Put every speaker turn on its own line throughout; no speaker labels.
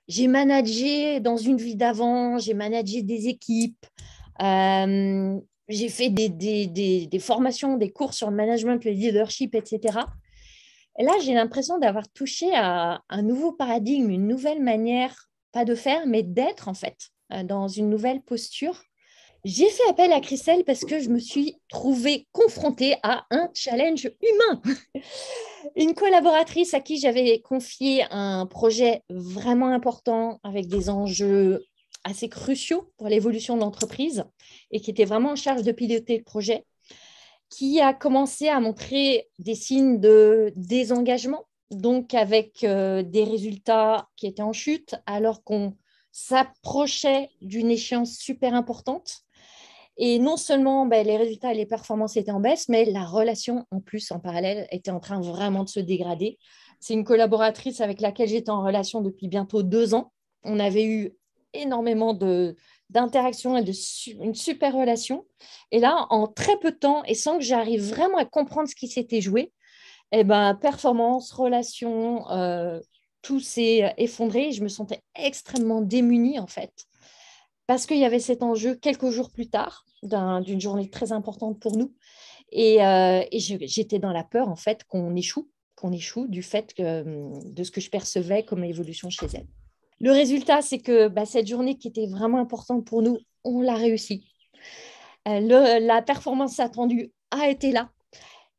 j'ai managé dans une vie d'avant, j'ai managé des équipes, j'ai fait des formations, des cours sur le management, le leadership, etc. Et là, j'ai l'impression d'avoir touché à un nouveau paradigme, une nouvelle manière, pas de faire, mais d'être en fait, dans une nouvelle posture. J'ai fait appel à Christelle parce que je me suis trouvée confrontée à un challenge humain. Une collaboratrice à qui j'avais confié un projet vraiment important avec des enjeux assez cruciaux pour l'évolution de l'entreprise et qui était vraiment en charge de piloter le projet, qui a commencé à montrer des signes de désengagement, donc avec des résultats qui étaient en chute alors qu'on s'approchait d'une échéance super importante. Et non seulement les résultats et les performances étaient en baisse, mais la relation en plus, en parallèle, était en train vraiment de se dégrader. C'est une collaboratrice avec laquelle j'étais en relation depuis bientôt 2 ans. On avait eu énormément d'interactions et une super relation. Et là, en très peu de temps, et sans que j'arrive vraiment à comprendre ce qui s'était joué, performance, relation, tout s'est effondré. Je me sentais extrêmement démunie, en fait, parce qu'il y avait cet enjeu quelques jours plus tard d'une journée très importante pour nous. Et j'étais dans la peur, en fait, qu'on échoue du fait de ce que je percevais comme évolution chez elle. Le résultat, c'est que cette journée qui était vraiment importante pour nous, on l'a réussi. La performance attendue a été là.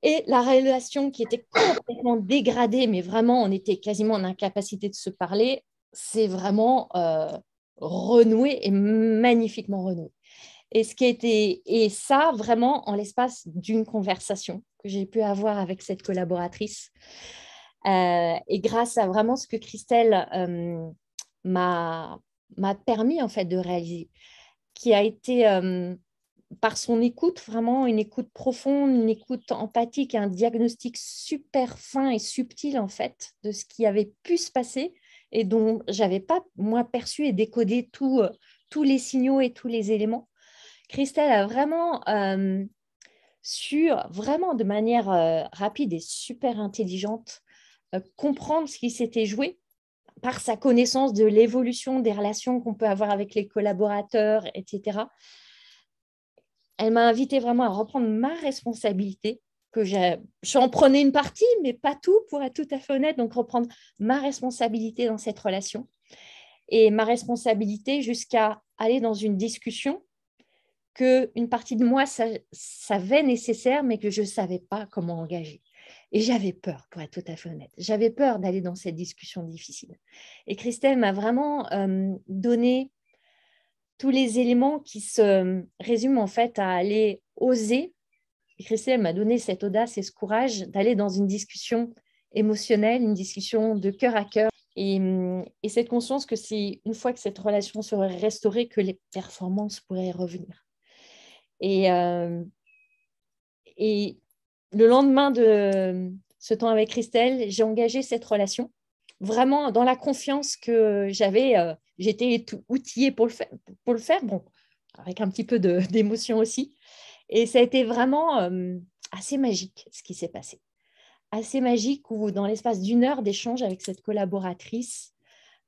Et la relation qui était complètement dégradée, mais vraiment, on était quasiment en incapacité de se parler, c'est vraiment renoué et magnifiquement renoué. Et ça, vraiment, en l'espace d'une conversation que j'ai pu avoir avec cette collaboratrice. Et grâce à vraiment ce que Christelle m'a permis, en fait, de réaliser, qui a été par son écoute, vraiment une écoute profonde, une écoute empathique, un diagnostic super fin et subtil, en fait, de ce qui avait pu se passer et dont je n'avais pas, moi, perçu et décodé tous les signaux et tous les éléments. Christelle a vraiment su, vraiment de manière rapide et super intelligente, comprendre ce qui s'était joué par sa connaissance de l'évolution des relations qu'on peut avoir avec les collaborateurs, etc. Elle m'a invité vraiment à reprendre ma responsabilité, que j'en prenais une partie, mais pas tout, pour être tout à fait honnête, donc reprendre ma responsabilité dans cette relation et ma responsabilité jusqu'à aller dans une discussion qu'une partie de moi savait nécessaire, mais que je ne savais pas comment engager. Et j'avais peur, pour être tout à fait honnête. J'avais peur d'aller dans cette discussion difficile. Et Christelle m'a vraiment donné tous les éléments qui se résument en fait à aller oser. Et Christelle m'a donné cette audace et ce courage d'aller dans une discussion émotionnelle, une discussion de cœur à cœur. Et cette conscience que c'est une fois que cette relation serait restaurée que les performances pourraient revenir. Et le lendemain de ce temps avec Christelle, j'ai engagé cette relation, vraiment dans la confiance que j'avais. J'étais outillée pour le faire, bon, avec un petit peu d'émotion aussi. Et ça a été vraiment assez magique ce qui s'est passé. Assez magique où dans l'espace d'une heure d'échange avec cette collaboratrice,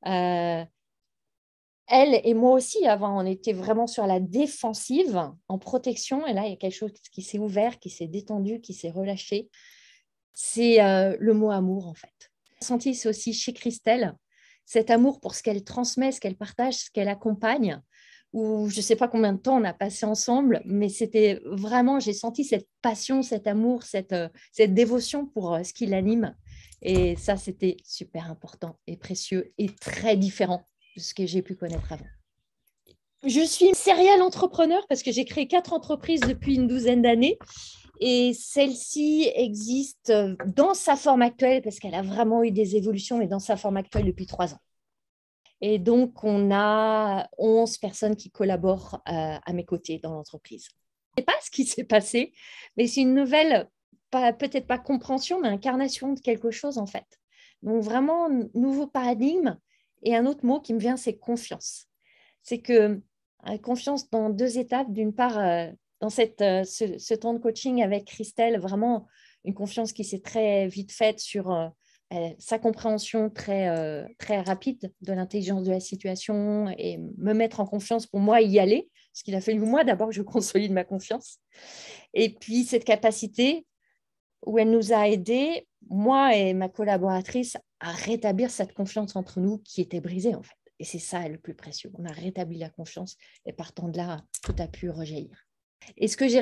elle et moi aussi, avant, on était vraiment sur la défensive, en protection. Et là, il y a quelque chose qui s'est ouvert, qui s'est détendu, qui s'est relâché. C'est le mot amour, en fait. J'ai senti, c'est aussi chez Christelle, cet amour pour ce qu'elle transmet, ce qu'elle partage, ce qu'elle accompagne. Où je ne sais pas combien de temps on a passé ensemble, mais c'était vraiment, j'ai senti cette passion, cet amour, cette dévotion pour ce qui l'anime. Et ça, c'était super important et précieux et très différent de ce que j'ai pu connaître avant. Je suis serial entrepreneur parce que j'ai créé 4 entreprises depuis une douzaine d'années. Et celle-ci existe dans sa forme actuelle parce qu'elle a vraiment eu des évolutions, mais dans sa forme actuelle depuis 3 ans. Et donc, on a 11 personnes qui collaborent à mes côtés dans l'entreprise. Je ne sais pas ce qui s'est passé, mais c'est une nouvelle, peut-être pas compréhension, mais incarnation de quelque chose en fait. Donc, vraiment, nouveau paradigme. Et un autre mot qui me vient, c'est confiance. C'est que confiance dans 2 étapes. D'une part, dans ce temps de coaching avec Christelle, vraiment une confiance qui s'est très vite faite sur sa compréhension très rapide de l'intelligence de la situation et me mettre en confiance pour moi y aller, parce qu'il a fallu moi d'abord que je consolide ma confiance. Et puis cette capacité où elle nous a aidés, moi et ma collaboratrice, à rétablir cette confiance entre nous qui était brisée en fait. Et c'est ça le plus précieux. On a rétabli la confiance et partant de là, tout a pu rejaillir. Et ce que j'ai